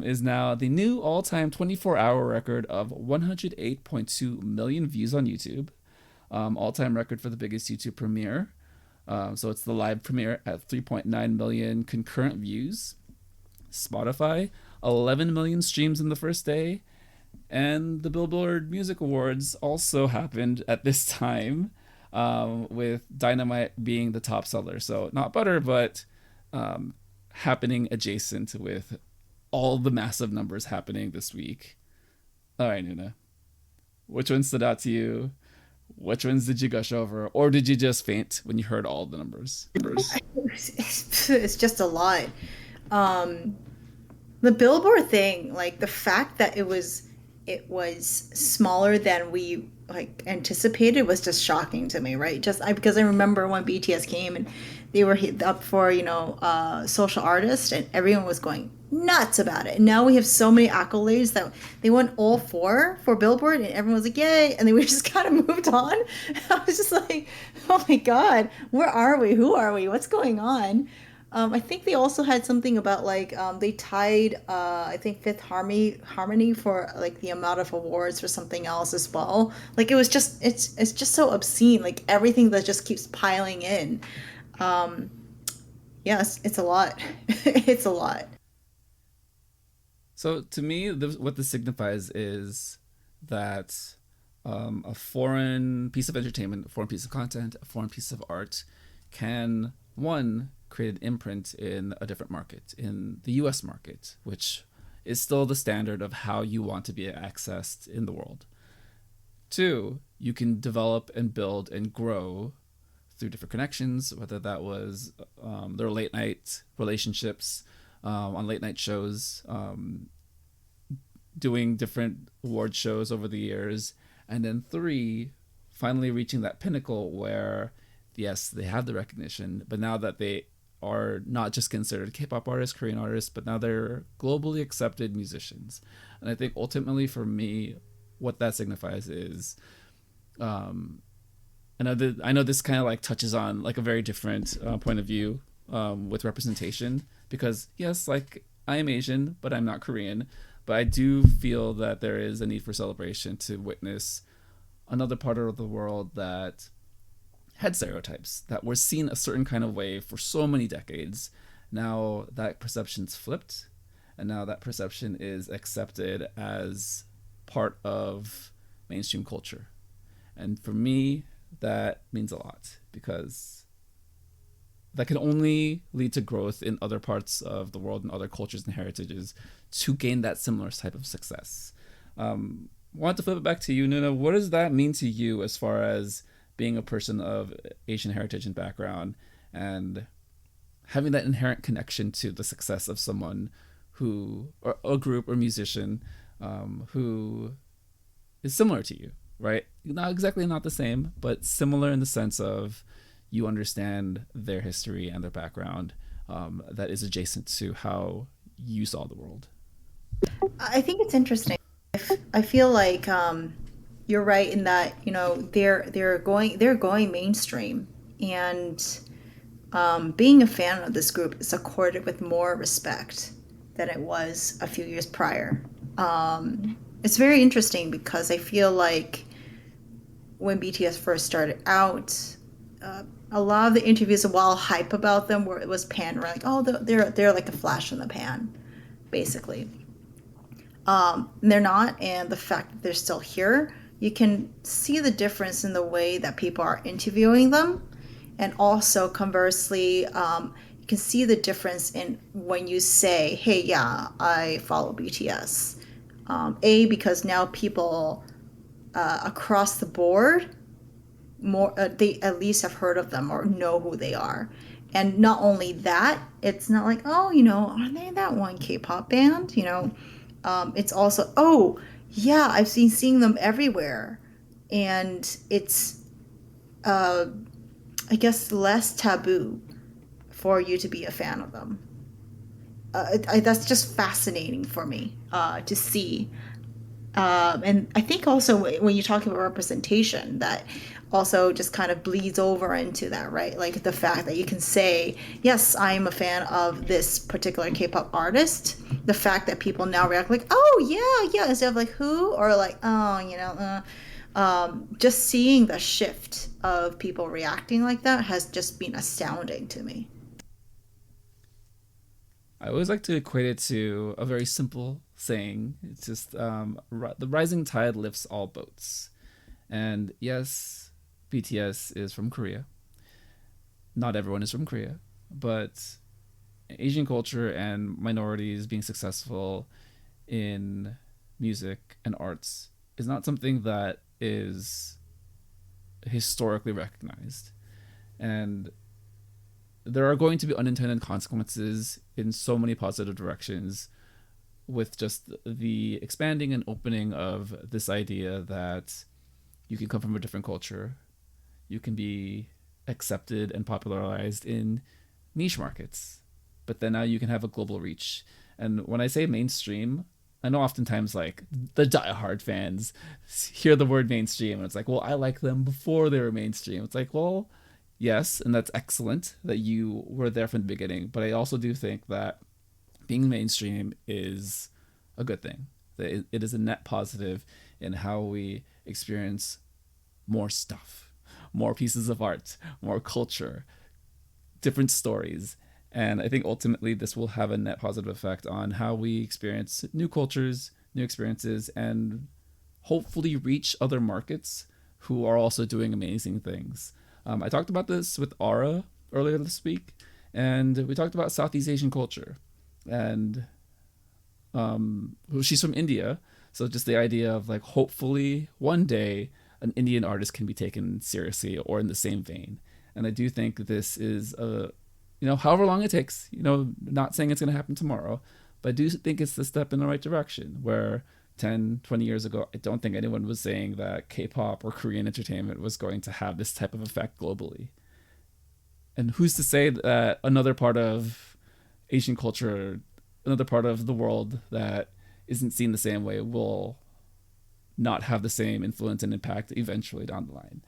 is now the new all-time 24-hour record of 108.2 million views on YouTube. All-time record for the biggest YouTube premiere. So it's the live premiere at 3.9 million concurrent views. Spotify, 11 million streams in the first day. And the Billboard Music Awards also happened at this time, with Dynamite being the top seller. So not Butter, but happening adjacent with all the massive numbers happening this week. All right, Noona. Which one stood out to you? Which ones did you gush over? Or did you just faint when you heard all the numbers? It's just a lot. The Billboard thing, like the fact that it was smaller than we like anticipated was just shocking to me, right? Because I remember when BTS came and they were up for social artist, and everyone was going nuts about it. And now we have so many accolades that they won all four for Billboard, and everyone was like, "Yay!" And then we just kind of moved on. I was just like, "Oh my God, where are we? Who are we? What's going on?" I think they also had something about like they tied I think Fifth Harmony for like the amount of awards for something else as well. Like it was just it's just so obscene. Like everything that just keeps piling in. Yes, it's a lot. It's a lot. So to me, what this signifies is that a foreign piece of entertainment, a foreign piece of content, a foreign piece of art can, one, create an imprint in a different market, in the US market, which is still the standard of how you want to be accessed in the world. Two, you can develop and build and grow through different connections, whether that was their late night relationships on late night shows, doing different award shows over the years. And then three, finally reaching that pinnacle where, yes, they have the recognition, but now that they are not just considered K-pop artists, Korean artists, but now they're globally accepted musicians. And I think ultimately for me, what that signifies is, I know this kind of like touches on like a very different point of view with representation, because yes, like I am Asian, but I'm not Korean. But I do feel that there is a need for celebration to witness another part of the world that had stereotypes, that were seen a certain kind of way for so many decades. Now that perception's flipped, and now that perception is accepted as part of mainstream culture. And for me, that means a lot, because that can only lead to growth in other parts of the world and other cultures and heritages to gain that similar type of success. Want to flip it back to you, Noona. What does that mean to you as far as being a person of Asian heritage and background, and having that inherent connection to the success of someone who, or a group or musician who is similar to you, right? Not the same, but similar in the sense of you understand their history and their background that is adjacent to how you saw the world. I think it's interesting. I feel like you're right in that they're going mainstream, and being a fan of this group is accorded with more respect than it was a few years prior. It's very interesting because I feel like when BTS first started out, a lot of the interviews, while hype about them, where it was pan, like, oh, they're like a flash in the pan, basically. They're not, and the fact that they're still here, you can see the difference in the way that people are interviewing them, and also conversely, you can see the difference in when you say, "Hey, yeah, I follow BTS." Because now people across the board, they at least have heard of them or know who they are. And not only that, it's not like, oh, are they that one K-pop band? it's also, oh yeah, I've been seeing them everywhere, and it's uh, I guess less taboo for you to be a fan of them. That's just fascinating for me to see. And I think also when you talk about representation, that also just kind of bleeds over into that, right? Like the fact that you can say, yes, I'm a fan of this particular K-pop artist. The fact that people now react like, oh yeah, yeah, instead of like who, or like, oh, just seeing the shift of people reacting like that has just been astounding to me. I always like to equate it to a very simple saying. It's just the rising tide lifts all boats. And yes, BTS is from Korea. Not everyone is from Korea, but Asian culture and minorities being successful in music and arts is not something that is historically recognized. And there are going to be unintended consequences in so many positive directions with just the expanding and opening of this idea that you can come from a different culture, you can be accepted and popularized in niche markets, but then now you can have a global reach. And when I say mainstream, I know oftentimes like the diehard fans hear the word mainstream and it's like, well, I like them before they were mainstream. It's like, well, yes, and that's excellent that you were there from the beginning, but I also do think that being mainstream is a good thing. That it is a net positive in how we experience more stuff, more pieces of art, more culture, different stories. And I think ultimately this will have a net positive effect on how we experience new cultures, new experiences, and hopefully reach other markets who are also doing amazing things. I talked about this with Ara earlier this week, and we talked about Southeast Asian culture. And she's from India, so just the idea of like hopefully one day an Indian artist can be taken seriously or in the same vein. And I do think this is however long it takes, not saying it's going to happen tomorrow, but I do think it's the step in the right direction where 10, 20 years ago, I don't think anyone was saying that K-pop or Korean entertainment was going to have this type of effect globally. And who's to say that another part of Asian culture, another part of the world that isn't seen the same way will not have the same influence and impact eventually down the line.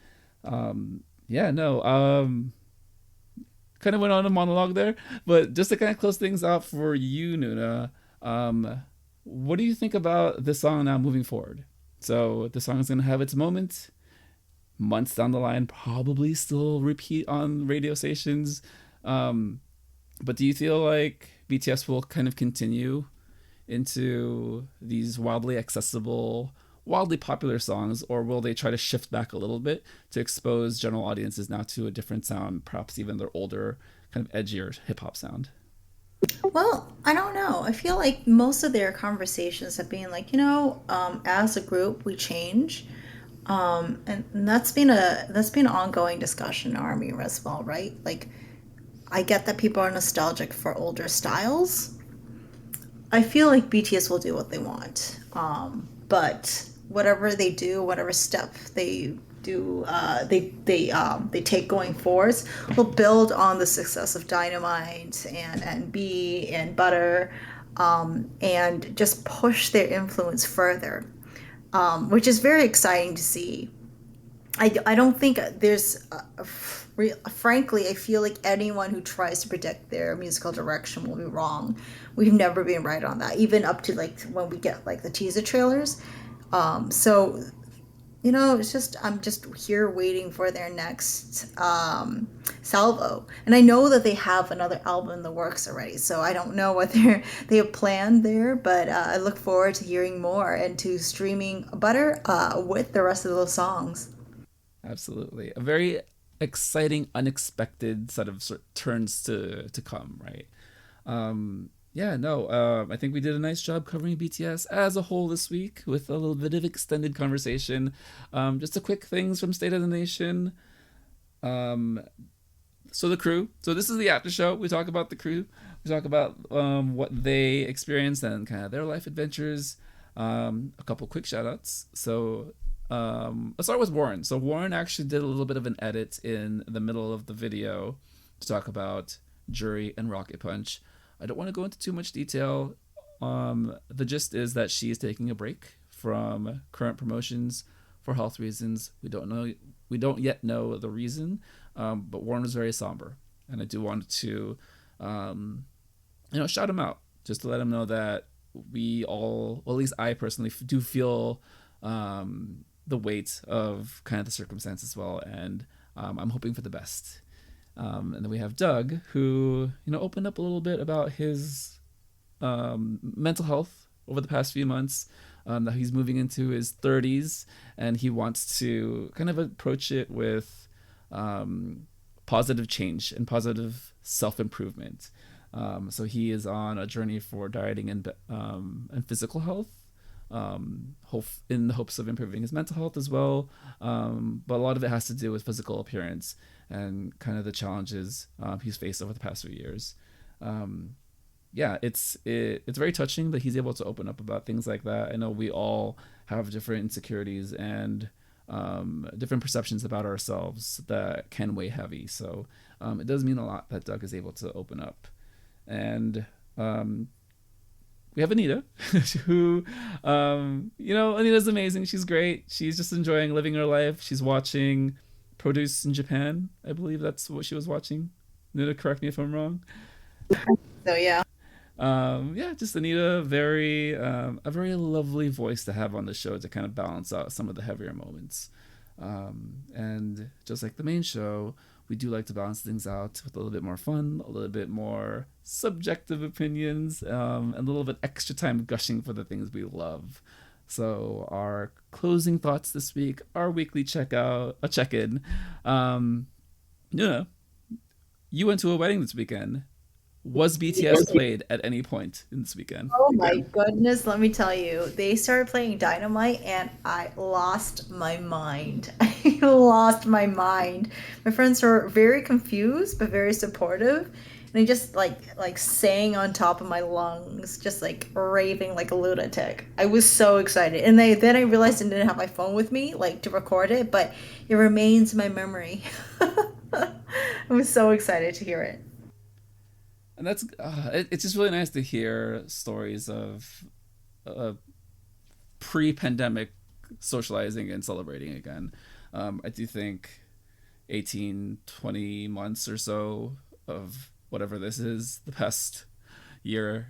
Kind of went on a monologue there, but just to kind of close things out for you, Noona, what do you think about this song now moving forward? So the song is going to have its moment, months down the line, probably still repeat on radio stations. But do you feel like BTS will kind of continue into these wildly accessible, wildly popular songs, or will they try to shift back a little bit to expose general audiences now to a different sound, perhaps even their older, kind of edgier hip hop sound? Well, I don't know. I feel like most of their conversations have been like, as a group, we change. And that's been an ongoing discussion in Army as well, right? Like, I get that people are nostalgic for older styles. I feel like BTS will do what they want. But whatever they do, whatever step they do, they take going forwards will build on the success of Dynamite and B and Butter, and just push their influence further, which is very exciting to see. I don't think there's, frankly, I feel like anyone who tries to predict their musical direction will be wrong. We've never been right on that, even up to like when we get like the teaser trailers. So, it's just, I'm just here waiting for their next salvo. And I know that they have another album in the works already, so I don't know what they have planned there, but I look forward to hearing more and to streaming Butter with the rest of those songs. Absolutely. A very exciting, unexpected set of turns to come, right? I think we did a nice job covering BTS as a whole this week with a little bit of extended conversation. Just a quick things from State of the Nation. So the crew. So this is the after show. We talk about the crew. We talk about what they experienced and kind of their life adventures. A couple quick shout outs. So let's start with Warren. So Warren actually did a little bit of an edit in the middle of the video to talk about Jury and Rocket Punch. I don't want to go into too much detail. The gist is that she is taking a break from current promotions for health reasons. We don't yet know the reason, but Warren was very somber, and I do want to shout him out just to let him know that we all, well, at least I personally do feel the weight of kind of the circumstance as well, and I'm hoping for the best. And then we have Doug, who opened up a little bit about his mental health over the past few months. That he's moving into his 30s, and he wants to kind of approach it with positive change and positive self-improvement. So he is on a journey for dieting and physical health, in the hopes of improving his mental health as well. But a lot of it has to do with physical appearance and kind of the challenges he's faced over the past few years. It's very touching that he's able to open up about things like that. I know we all have different insecurities and different perceptions about ourselves that can weigh heavy. So it does mean a lot that Doug is able to open up. And we have Anita, who, Anita's amazing. She's great. She's just enjoying living her life. She's watching Produce in Japan. I believe that's what she was watching. Anita, correct me if I'm wrong. So yeah. Just Anita, a very lovely voice to have on the show to kind of balance out some of the heavier moments. And just like the main show, we do like to balance things out with a little bit more fun, a little bit more subjective opinions, and a little bit extra time gushing for the things we love. So our closing thoughts this week, our weekly check-in. You went to a wedding this weekend. Was BTS played at any point in this weekend? Oh my goodness, let me tell you. They started playing Dynamite and I lost my mind. I lost my mind. My friends were very confused but very supportive. And they just like sang on top of my lungs, just like raving like a lunatic. I was so excited. And then I realized I didn't have my phone with me like to record it, but it remains in my memory. I was so excited to hear it. And that's it's just really nice to hear stories of pre-pandemic socializing and celebrating again. I do think 20 months or so of whatever this is, the past year,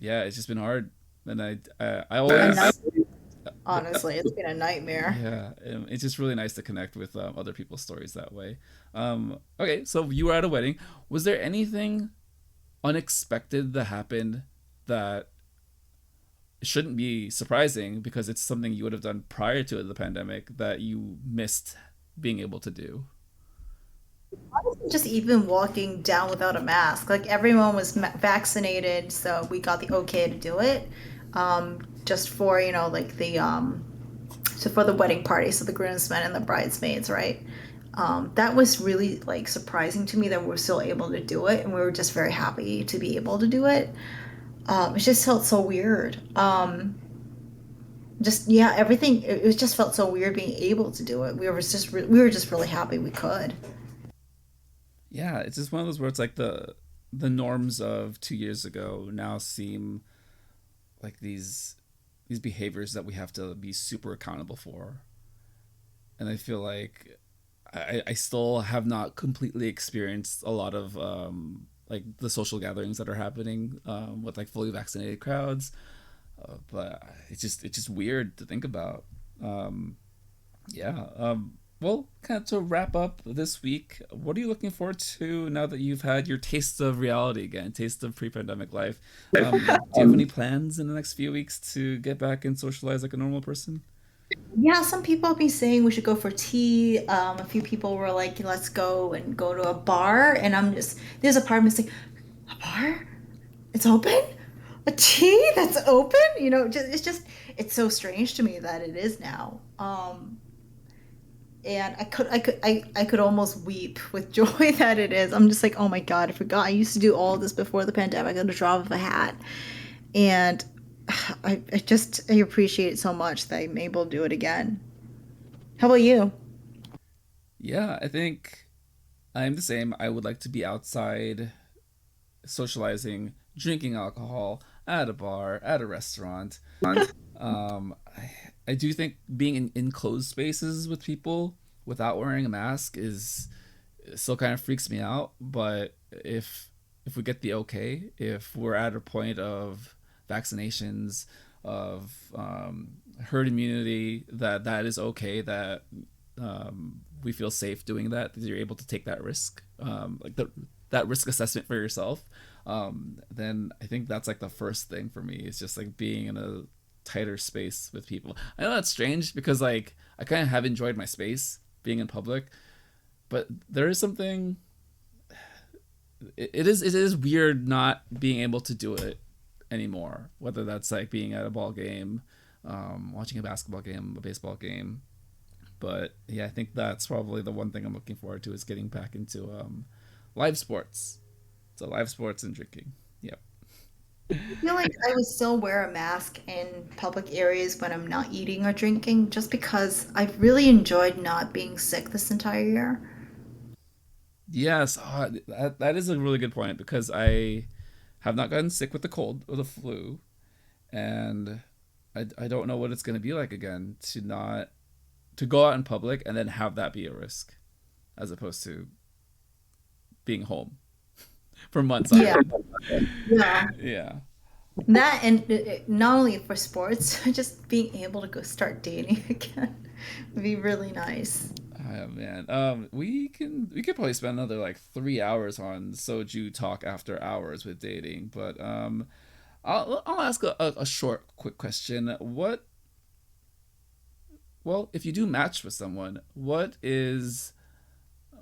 it's just been hard. And I always... Honestly, it's been a nightmare. Yeah, it's just really nice to connect with other people's stories that way. Okay, so you were at a wedding. Was there anything unexpected that happened that shouldn't be surprising because it's something you would have done prior to the pandemic that you missed being able to do? Just even walking down without a mask. Like everyone was vaccinated, so we got the okay to do it. Just for so for the wedding party, so the groomsmen and the bridesmaids, right? That was really like surprising to me that we were still able to do it, and we were just very happy to be able to do it. It just felt so weird. Everything. It just felt so weird being able to do it. We were just really happy we could. Yeah, it's just one of those where it's like the norms of 2 years ago now seem like these behaviors that we have to be super accountable for. And I feel like I still have not completely experienced a lot of like the social gatherings that are happening with like fully vaccinated crowds, but it's just weird to think about. Well, kind of to wrap up this week, what are you looking forward to now that you've had your taste of reality again, taste of pre-pandemic life? Do you have any plans in the next few weeks to get back and socialize like a normal person? Yeah, some people have been saying we should go for tea. A few people were like, let's go to a bar. And there's a part of me that's like, a bar? It's open? A tea that's open? It's so strange to me that it is now. and I could almost weep with joy that it is. I'm just like, oh my god, I forgot I used to do all this before the pandemic at the drop of a hat, and I appreciate it so much that I'm able to do it again. How about you? Yeah, I think I'm the same. I would like to be outside socializing, drinking alcohol at a bar, at a restaurant. I do think being in enclosed spaces with people without wearing a mask is still kind of freaks me out. But if we get the okay, if we're at a point of vaccinations, of herd immunity, that is okay, that we feel safe doing that you're able to take that risk, that risk assessment for yourself, then I think that's like the first thing for me. Is just like being in a tighter space with people. I know that's strange because like I kind of have enjoyed my space being in public, but there is something. It is weird not being able to do it anymore. Whether that's like being at a ball game, watching a basketball game, a baseball game. But yeah, I think that's probably the one thing I'm looking forward to is getting back into live sports. So live sports and drinking. Yep. I feel like I would still wear a mask in public areas when I'm not eating or drinking, just because I've really enjoyed not being sick this entire year. Yes, that is a really good point because I have not gotten sick with the cold or the flu, and I don't know what it's going to be like again to go out in public and then have that be a risk, as opposed to being home for months on Yeah, end. yeah. Yeah. That and not only for sports, just being able to go start dating again would be really nice. Oh man. We could probably spend another like 3 hours on Soju talk after hours with dating, but I'll ask a short, quick question. Well, if you do match with someone, what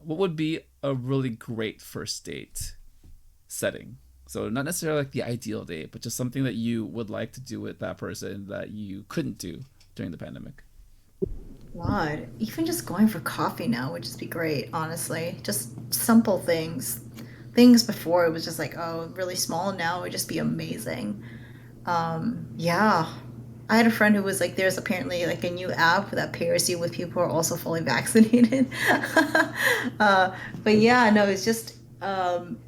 would be a really great first date setting? So not necessarily like the ideal date, but just something that you would like to do with that person that you couldn't do during the pandemic. God, even just going for coffee now would just be great, honestly. Just simple things. Things before it was just like, oh, really small. Now it would just be amazing. Yeah. I had a friend who was like, there's apparently like a new app that pairs you with people who are also fully vaccinated. But yeah, no,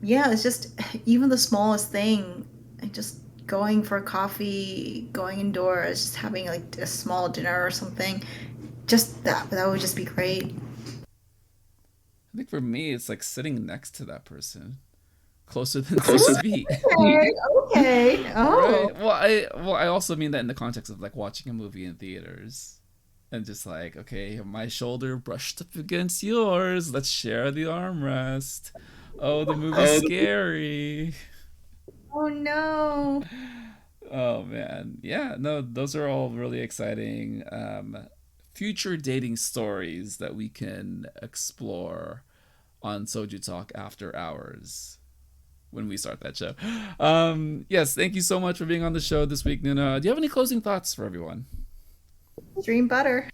yeah, it's just even the smallest thing, like just going for coffee, going indoors, just having like a small dinner or something. Just that would just be great. I think for me, it's like sitting next to that person, closer than 6 feet. Okay, okay. Oh, Right. Well, I also mean that in the context of like watching a movie in theaters, and just like, okay, my shoulder brushed up against yours. Let's share the armrest. Oh, the movie's scary. oh no. Oh man, yeah. No, those are all really exciting future dating stories that we can explore on Soju Talk After Hours when we start that show. Yes, thank you so much for being on the show this week, Nuna. Do you have any closing thoughts for everyone? Dream butter.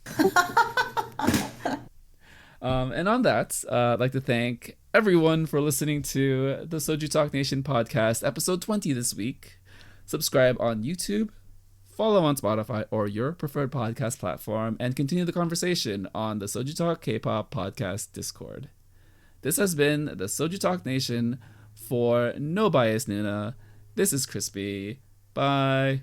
And on that, I'd like to thank everyone for listening to the Soju Talk Nation podcast, episode 20 this week. Subscribe on YouTube, follow on Spotify or your preferred podcast platform, and continue the conversation on the SojuTalk Kpop Podcast Discord. This has been the SojuTalk Nation for No Bias Noona. This is Crispy. Bye.